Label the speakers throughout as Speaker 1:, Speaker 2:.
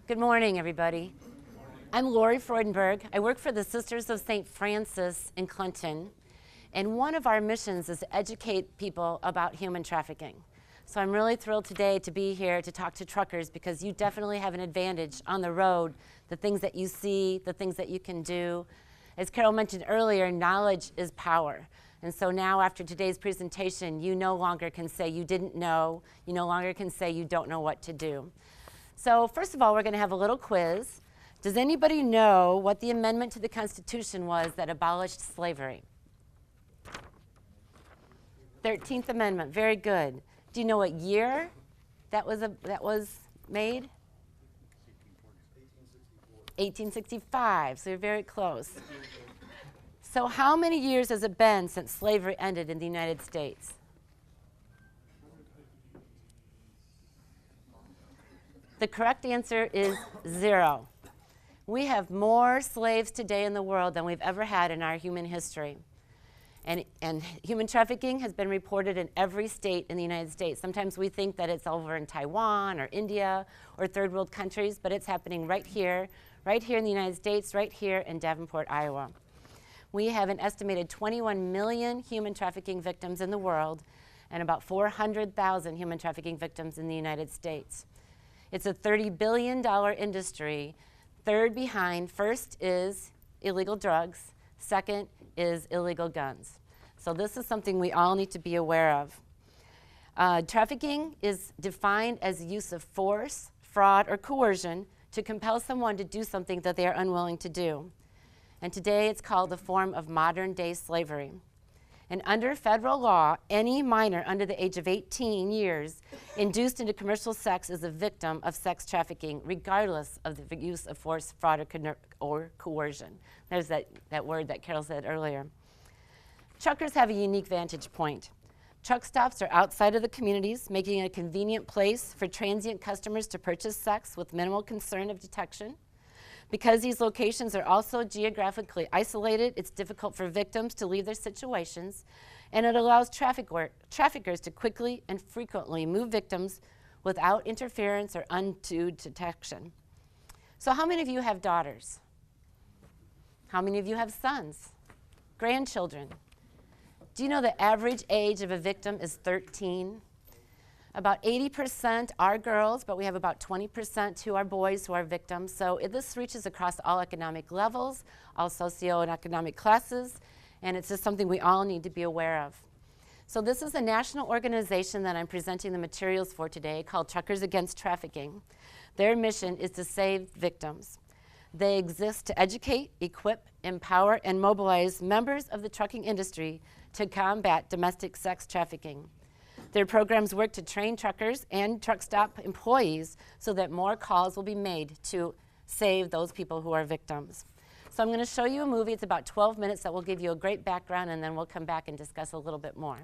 Speaker 1: Good morning, everybody. I'm Lori Freudenberg. I work for the Sisters of St. Francis in Clinton, and one of our missions is to educate people about human trafficking. So I'm really thrilled today to be here to talk to truckers because you definitely have an advantage on the road, the things that you see, the things that you can do. As Carol mentioned earlier, knowledge is power. And so now after today's presentation, you no longer can say you didn't know, you no longer can say you don't know what to do. So first of all, we're going to have a little quiz. Does anybody know what the amendment to the Constitution was that abolished slavery? 13th Amendment, very good. Do you know what year that was made? 1865, so you're very close. So how many years has it been since slavery ended in the United States? The correct answer is 0. We have more slaves today in the world than we've ever had in our human history. And human trafficking has been reported in every state in the United States. Sometimes we think that it's over in Taiwan or India or third world countries, but it's happening right here in the United States, right here in Davenport, Iowa. We have an estimated 21 million human trafficking victims in the world and about 400,000 human trafficking victims in the United States. It's a $30 billion industry. Third behind, first is illegal drugs. Second is illegal guns. So this is something we all need to be aware of. Trafficking is defined as use of force, fraud, or coercion to compel someone to do something that they are unwilling to do. And today it's called the form of modern-day slavery. And under federal law, any minor under the age of 18 years induced into commercial sex is a victim of sex trafficking, regardless of the use of force, fraud, or coercion. There's that word that Carol said earlier. Truckers have a unique vantage point. Truck stops are outside of the communities, making it a convenient place for transient customers to purchase sex with minimal concern of detection. Because these locations are also geographically isolated, it's difficult for victims to leave their situations, and it allows traffickers to quickly and frequently move victims without interference or undue detection. So how many of you have daughters? How many of you have sons, grandchildren? Do you know the average age of a victim is 13? About 80% are girls, but we have about 20% who are boys who are victims. So this reaches across all economic levels, all socioeconomic classes, and it's just something we all need to be aware of. So this is a national organization that I'm presenting the materials for today called Truckers Against Trafficking. Their mission is to save victims. They exist to educate, equip, empower, and mobilize members of the trucking industry to combat domestic sex trafficking. Their programs work to train truckers and truck stop employees so that more calls will be made to save those people who are victims. So I'm going to show you a movie. It's about 12 minutes that will give you a great background, and then we'll come back and discuss a little bit more.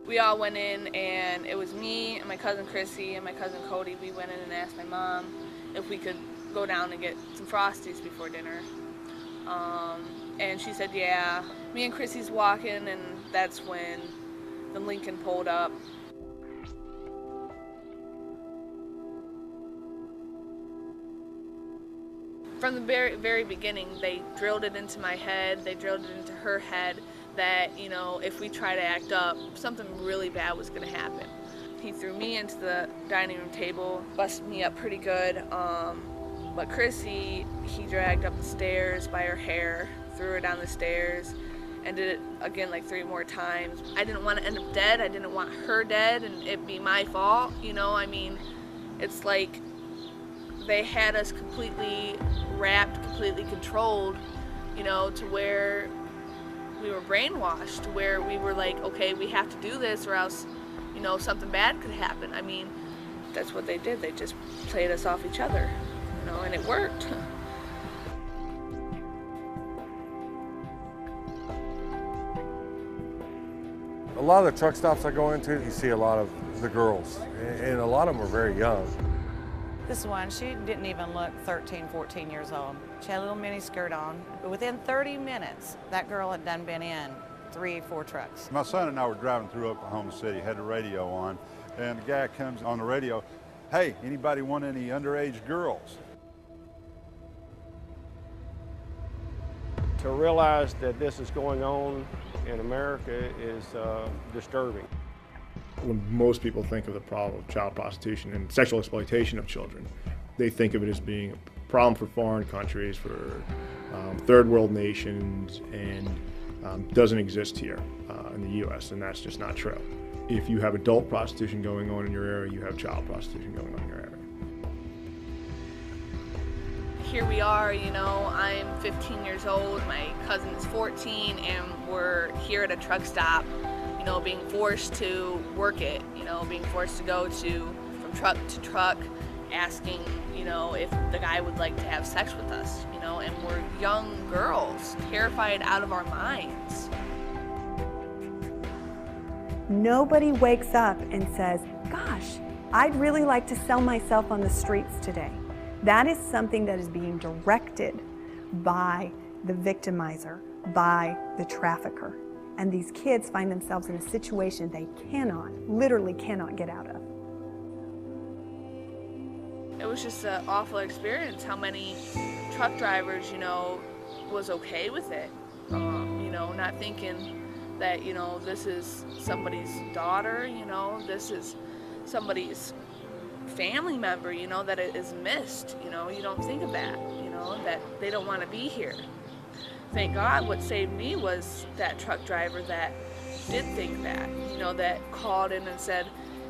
Speaker 2: We all went in, and it was me and my cousin Chrissy and my cousin Cody. We went in and asked my mom if we could go down and get some Frosties before dinner. And she said, yeah. Me and Chrissy's walking, and that's when the Lincoln pulled up. From the very beginning, they drilled it into my head, they drilled it into her head that, you know, if we try to act up, something really bad was going to happen. He threw me into the dining room table, busted me up pretty good. But Chrissy, he dragged up the stairs by her hair, threw her down the stairs, and did it again like 3 more times. I didn't want to end up dead. I didn't want her dead and it be my fault, you know. I mean, it's like they had us completely wrapped, completely controlled, you know, to where we were brainwashed, to where we were like, okay, we have to do this or else, you know, something bad could happen. I mean, that's what they did. They just played us off each other, you know, and it worked.
Speaker 3: A lot of the truck stops I go into, you see a lot of the girls, and a lot of them are very young.
Speaker 4: This one, she didn't even look 13, 14 years old. She had a little mini skirt on. But within 30 minutes, that girl had done been in 3, 4 trucks.
Speaker 5: My son and I were driving through Oklahoma City, had the radio on, and the guy comes on the radio, "Hey, anybody want any underage girls?"
Speaker 6: To realize that this is going on in America is disturbing.
Speaker 7: When most people think of the problem of child prostitution and sexual exploitation of children, they think of it as being a problem for foreign countries, for third world nations, and doesn't exist here in the U.S., and that's just not true. If you have adult prostitution going on in your area, you have child prostitution going on in your area.
Speaker 2: Here we are, you know, I'm 15 years old, my cousin is 14, and we're here at a truck stop, you know, being forced to work it, you know, being forced to go from truck to truck, asking, you know, if the guy would like to have sex with us, you know, and we're young girls, terrified out of our minds.
Speaker 8: Nobody wakes up and says, gosh, I'd really like to sell myself on the streets today. That is something that is being directed by the victimizer, by the trafficker. And these kids find themselves in a situation they cannot, literally cannot get out of.
Speaker 2: It was just an awful experience how many truck drivers, you know, was okay with it. You know, not thinking that, you know, this is somebody's daughter, you know, this is somebody's family member, you know, that it is missed, you know, you don't think of that, you know, that they don't want to be here. Thank God what saved me was that truck driver that did think that, you know, that called in and said,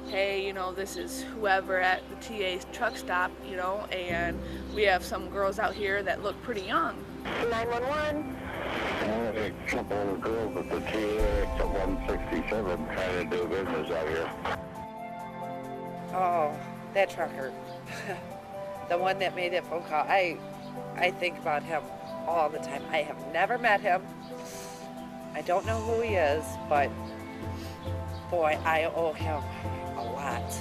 Speaker 2: hey, you know, this is whoever at the TA truck stop, you know, and we have some girls out here that look pretty young.
Speaker 9: 911. A couple of girls at the TA at 167 trying to do business out here.
Speaker 4: Oh, that trucker. The one that made that phone call. I think about him all the time. I have never met him. I don't know who he is, but boy, I owe him a lot.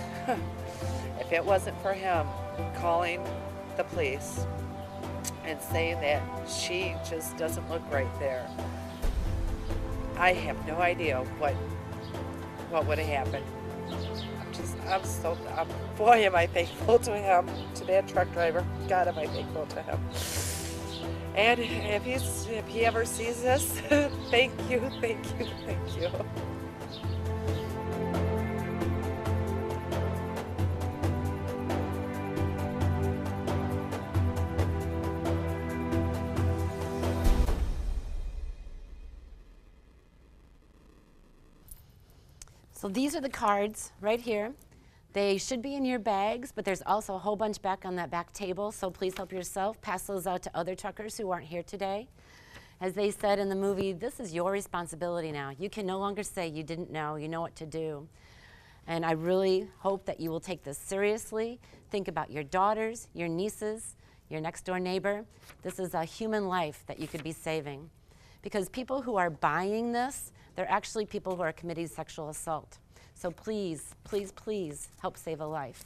Speaker 4: If it wasn't for him calling the police and saying that she just doesn't look right there, I have no idea what would have happened. Boy, am I thankful to him, to that truck driver. God, am I thankful to him. And if he ever sees this, thank you, thank you, thank you.
Speaker 1: So these are the cards right here. They should be in your bags, but there's also a whole bunch back on that back table, so please help yourself. Pass those out to other truckers who aren't here today. As they said in the movie, this is your responsibility now. You can no longer say you didn't know, you know what to do. And I really hope that you will take this seriously. Think about your daughters, your nieces, your next door neighbor. This is a human life that you could be saving. Because people who are buying this, they're actually people who are committing sexual assault. So please, please, please help save a life.